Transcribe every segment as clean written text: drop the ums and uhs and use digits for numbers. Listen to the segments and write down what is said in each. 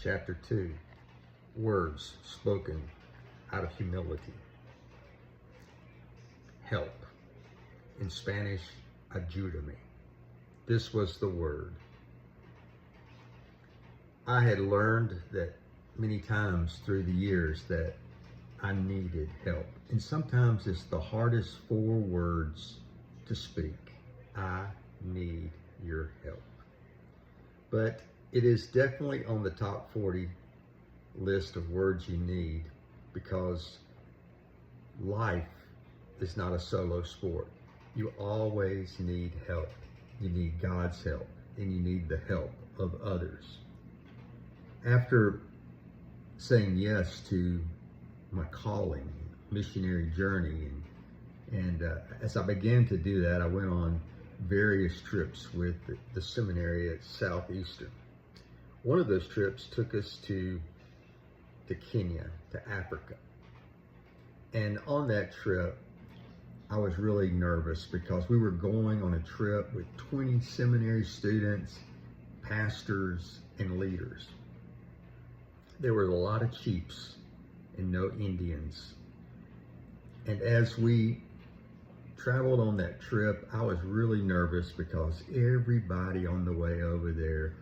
chapter 2, words spoken out of humility. Help. In Spanish, ayúdame. This was the word. I had learned that many times through the years that I needed help. And sometimes it's the hardest 4 words to speak. I need your help. But it is definitely on the top 40 list of words you need, because life is not a solo sport. You always need help. You need God's help, and you need the help of others. After saying yes to my calling, missionary journey, and as I began to do that, I went on various trips with the seminary at Southeastern. One of those trips took us to Kenya, to Africa. And on that trip, I was really nervous because we were going on a trip with 20 seminary students, pastors, and leaders. There were a lot of chiefs and no Indians. And as we traveled on that trip, I was really nervous because everybody on the way over there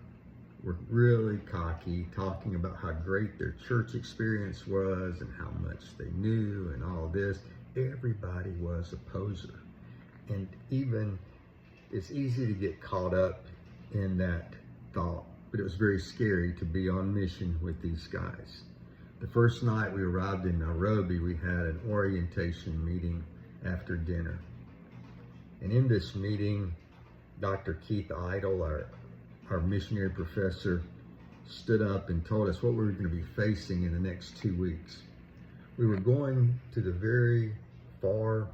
were really cocky, talking about how great their church experience was and how much they knew and all this. Everybody was a poser. And even it's easy to get caught up in that thought, but it was very scary to be on mission with these guys. The first night we arrived in Nairobi, we had an orientation meeting after dinner. And in this meeting, Dr. Keith Idle, our missionary professor, stood up and told us what we were going to be facing in the next 2 weeks. We were going to the very far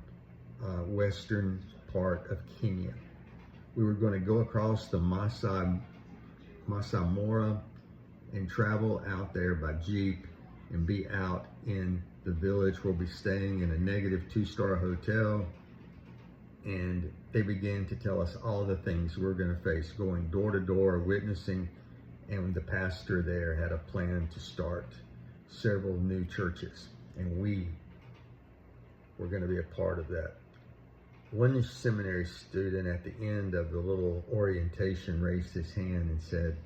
western part of Kenya. We were going to go across the Masai Mara and travel out there by Jeep and be out in the village. We'll be staying in a negative 2-star hotel. And they began to tell us all the things we're going to face, going door to door, witnessing. And the pastor there had a plan to start several new churches. And we were going to be a part of that. One seminary student at the end of the little orientation raised his hand and said,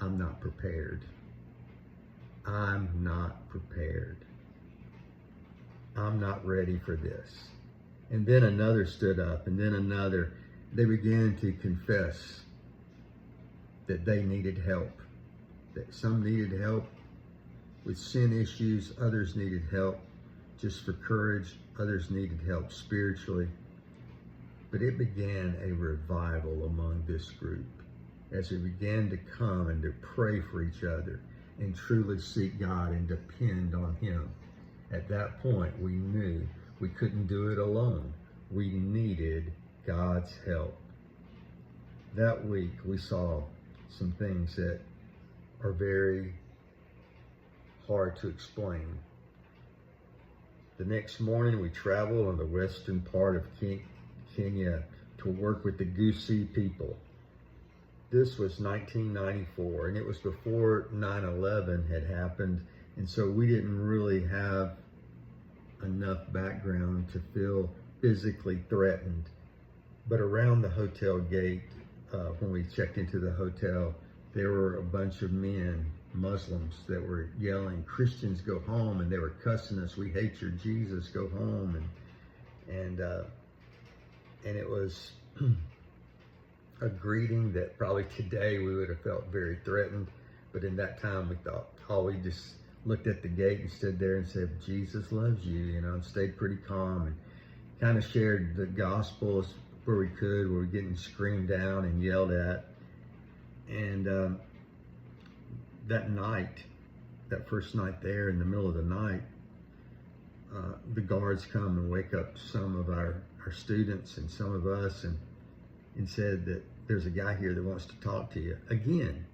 "I'm not prepared. I'm not prepared. I'm not ready for this." And then another stood up, and then another. They began to confess that they needed help, that some needed help with sin issues, others needed help just for courage, others needed help spiritually. But it began a revival among this group as we began to come and to pray for each other and truly seek God and depend on Him. At that point, we knew we couldn't do it alone. We needed God's help. That week, we saw some things that are very hard to explain. The next morning, we traveled on the western part of Kenya to work with the Gusii people. This was 1994, and it was before 9/11 had happened, and so we didn't really have enough background to feel physically threatened. But around the hotel gate, when we checked into the hotel, there were a bunch of men, Muslims, that were yelling, "Christians, go home," and they were cussing us, "We hate your Jesus, go home." And it was a greeting that probably today we would have felt very threatened, but in that time we thought, we just looked at the gate and stood there and said, "Jesus loves you," and stayed pretty calm and kind of shared the gospel where we could. We were getting screamed down and yelled at. And that night, that first night there, in the middle of the night, the guards come and wake up some of our students and some of us and said that there's a guy here that wants to talk to you. Again,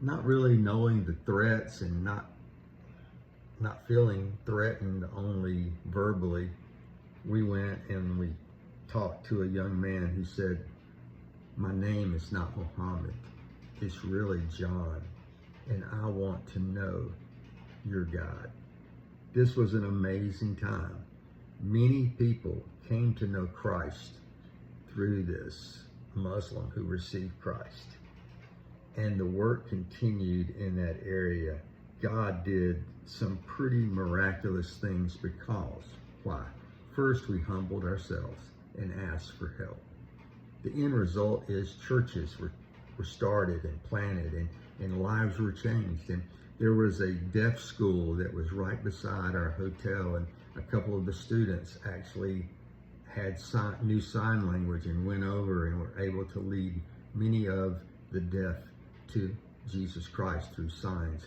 not really knowing the threats and not feeling threatened only verbally, we went and we talked to a young man who said, "My name is not Muhammad, it's really John." and I want to know your God. This was an amazing time. Many people came to know Christ through this Muslim who received Christ. And the work continued in that area. God did some pretty miraculous things because, why? First, we humbled ourselves and asked for help. The end result is churches were started and planted, and lives were changed. And there was a deaf school that was right beside our hotel, and a couple of the students actually had new sign language and went over and were able to lead many of the deaf to Jesus Christ through signs.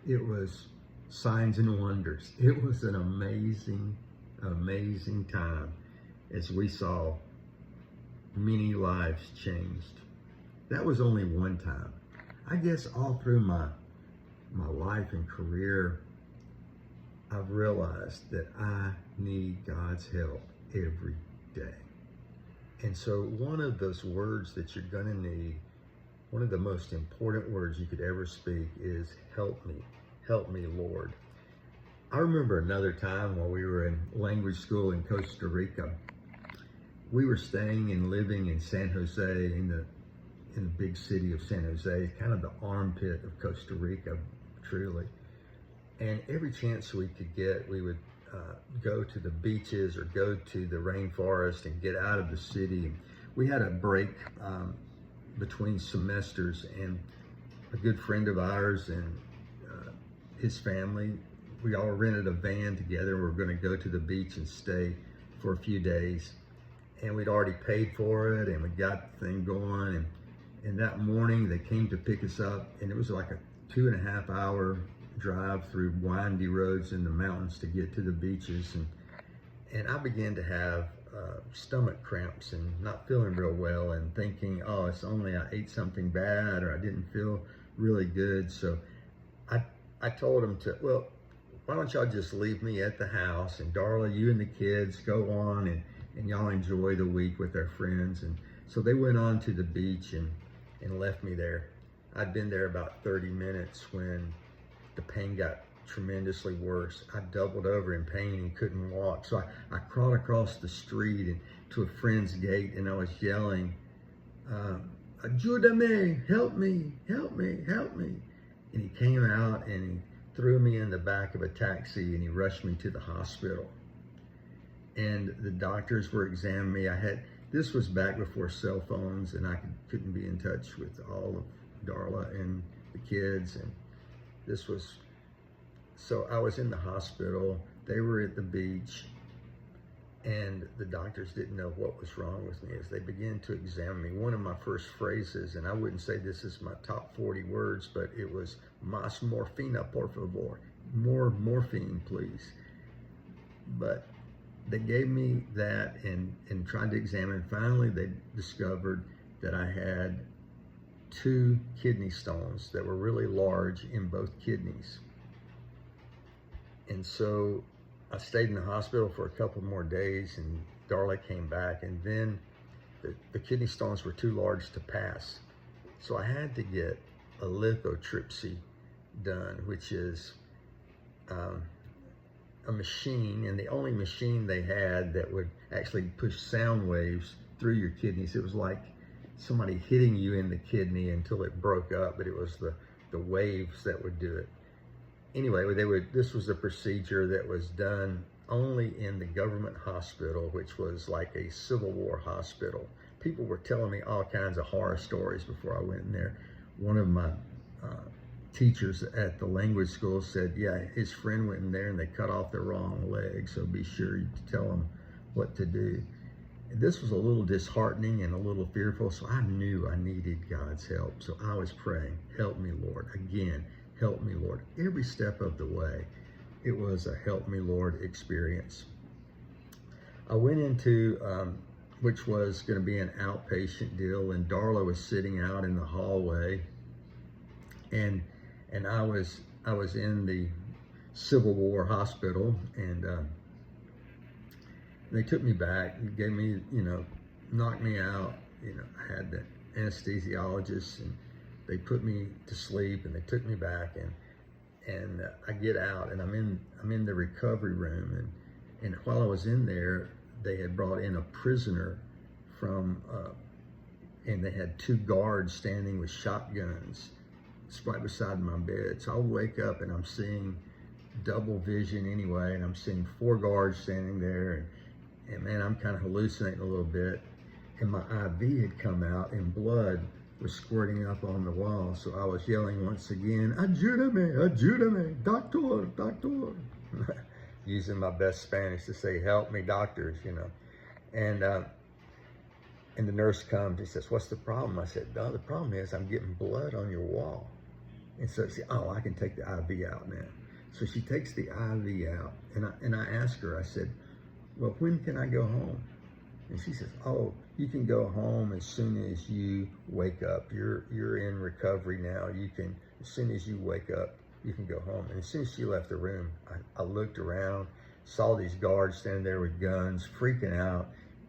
It was signs and wonders. It was an amazing, amazing time as we saw many lives changed. That was only one time. I guess all through my life and career, I've realized that I need God's help every day. And so one of those words that you're going to need, one of the most important words you could ever speak is help me. Help me, Lord. I remember another time while we were in language school in Costa Rica. We were staying and living in San Jose, in the big city of San Jose, kind of the armpit of Costa Rica, truly. And every chance we could get, we would go to the beaches or go to the rainforest and get out of the city. And we had a break between semesters, and a good friend of ours and his family, we all rented a van together. We were going to go to the beach and stay for a few days. And we'd already paid for it, and we got the thing going. And that morning they came to pick us up, and it was like a 2.5 hour drive through windy roads in the mountains to get to the beaches. And I began to have stomach cramps and not feeling real well, and thinking, oh, it's only I ate something bad or I didn't feel really good. So I told him well, why don't y'all just leave me at the house, and Darla, you and the kids go on and y'all enjoy the week with our friends. And so they went on to the beach and left me there. I'd been there about 30 minutes when the pain got tremendously worse. I doubled over in pain and couldn't walk. So I crawled across the street and to a friend's gate, and I was yelling, "Ayúdame, help me, help me, help me." And he came out and he threw me in the back of a taxi and he rushed me to the hospital. And the doctors were examining me. This was back before cell phones, and I couldn't be in touch with all of Darla and the kids. And so I was in the hospital. They were at the beach, and the doctors didn't know what was wrong with me as they began to examine me. One of my first phrases, and I wouldn't say this is my top 40 words, but it was, "Más morfina, por favor." More morphine, please. But they gave me that and tried to examine. Finally, they discovered that I had 2 kidney stones that were really large in both kidneys. And so I stayed in the hospital for a couple more days, and Darla came back, and then the kidney stones were too large to pass. So I had to get a lithotripsy done, which is a machine, and the only machine they had that would actually push sound waves through your kidneys. It was like somebody hitting you in the kidney until it broke up, but it was the waves that would do it. Anyway, this was a procedure that was done only in the government hospital, which was like a Civil War hospital. People were telling me all kinds of horror stories before I went in there. One of my teachers at the language school said, yeah, his friend went in there and they cut off the wrong leg, so be sure to tell him what to do. And this was a little disheartening and a little fearful, so I knew I needed God's help. So I was praying, help me, Lord. Again, help me, Lord. Every step of the way, it was a help me, Lord experience. I went into, which was going to be an outpatient deal, and Darla was sitting out in the hallway, and I was in the Civil War hospital, and they took me back and gave me, knocked me out. I had the anesthesiologist, and they put me to sleep and they took me back, and I get out and I'm in the recovery room, and while I was in there, they had brought in a prisoner from and they had 2 guards standing with shotguns right beside my bed. So I wake up and I'm seeing double vision anyway, and I'm seeing 4 guards standing there, and man, I'm kind of hallucinating a little bit, and my IV had come out and blood was squirting up on the wall. So I was yelling once again, "Ayúdame, ayúdame, doctor, doctor," using my best Spanish to say, "Help me, doctors," you know. And the nurse comes, he says, "What's the problem?" I said, "No, the problem is I'm getting blood on your wall." And so she, "Oh, I can take the IV out now." So she takes the IV out, and I ask her, I said, "Well, when can I go home?" And she says, "Oh, you can go home as soon as you wake up. You're in recovery now. You can, as soon as you wake up, you can go home." And as soon as she left the room, I looked around, saw these guards standing there with guns, freaking out.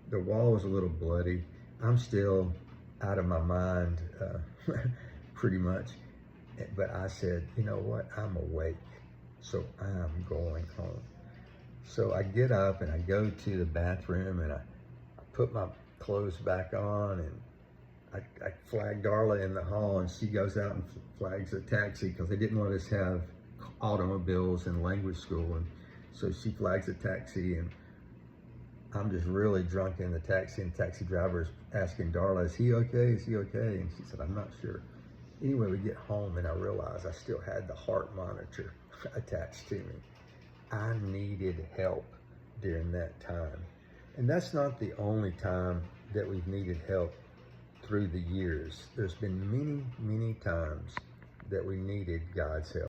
The wall was a little bloody. I'm still out of my mind, pretty much. But I said, "You know what? I'm awake, so I'm going home." So I get up and I go to the bathroom and I put my clothes back on, and I flag Darla in the hall, and she goes out and flags a taxi because they didn't let us have automobiles in language school. And so she flags a taxi, and I'm just really drunk in the taxi, and the taxi driver's asking Darla, "Is he okay? Is he okay?" And she said, "I'm not sure." Anyway, we get home and I realized I still had the heart monitor attached to me. I needed help during that time. And that's not the only time that we've needed help through the years. There's been many, many times that we needed God's help.